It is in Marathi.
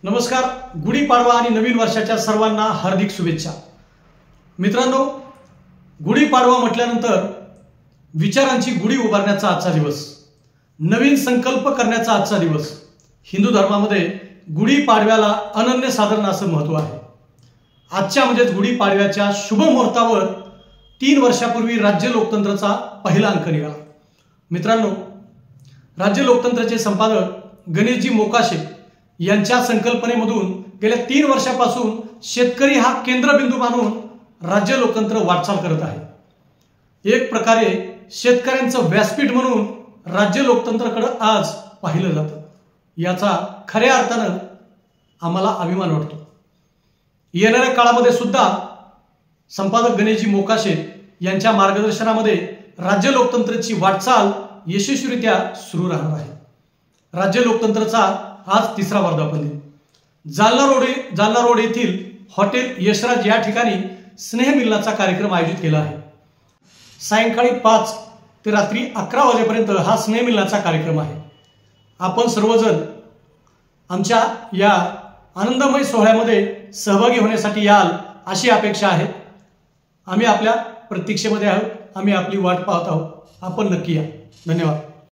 नमस्कार, गुढीपाडवा आणि नवीन वर्षाच्या सर्वांना हार्दिक शुभेच्छा। मित्रांनो, गुढीपाडवा म्हटल्यानंतर विचारांची गुढी उभारण्याचा आजचा दिवस, नवीन संकल्प करण्याचा आजचा दिवस। हिंदू धर्मामध्ये गुढीपाडव्याला अनन्यसाधारण असं महत्त्व आहे। आजच्या म्हणजेच गुढीपाडव्याच्या शुभ मुहूर्तावर 3 वर्षापूर्वी राज्य लोकतंत्रचा पहिला अंक निघाला। मित्रांनो, राज्य लोकतंत्राचे संपादक गणेशजी मोकाशे यांच्या संकल्पनेमधून गेल्या 3 वर्षापासून शेतकरी हा केंद्रबिंदू मानून राज्य लोकतंत्र वाटचाल करत आहे। एक प्रकारे शेतकऱ्यांचं व्यासपीठ म्हणून राज्य लोकतंत्राकडे आज पाहिलं जातं। याचा खऱ्या अर्थानं आम्हाला अभिमान वाटतो। येणाऱ्या काळामध्ये सुद्धा संपादक गणेशजी मोकाशे यांच्या मार्गदर्शनामध्ये राज्य लोकतंत्राची वाटचाल यशस्वीरित्या सुरू राहणार आहे। राज्य लोकतंत्राचा आज 3रा वर्धापन दिन। जालना रोड येथील हॉटेल यशराज या ठिकाणी स्नेहमिलनाचा कार्यक्रम आयोजित केला आहे। सायंकाळी 5 ते रात्री 11 वाजेपर्यंत हा स्नेहमिलनाचा कार्यक्रम आहे। आपण सर्वजण आमच्या या आनंदमय सोहळ्यामध्ये सहभागी होण्यासाठी याल अशी अपेक्षा आहे। आम्ही आपल्या प्रतीक्षेमध्ये आहोत। आम्ही आपली वाट पाहत आहोत। आपण नक्की या। धन्यवाद।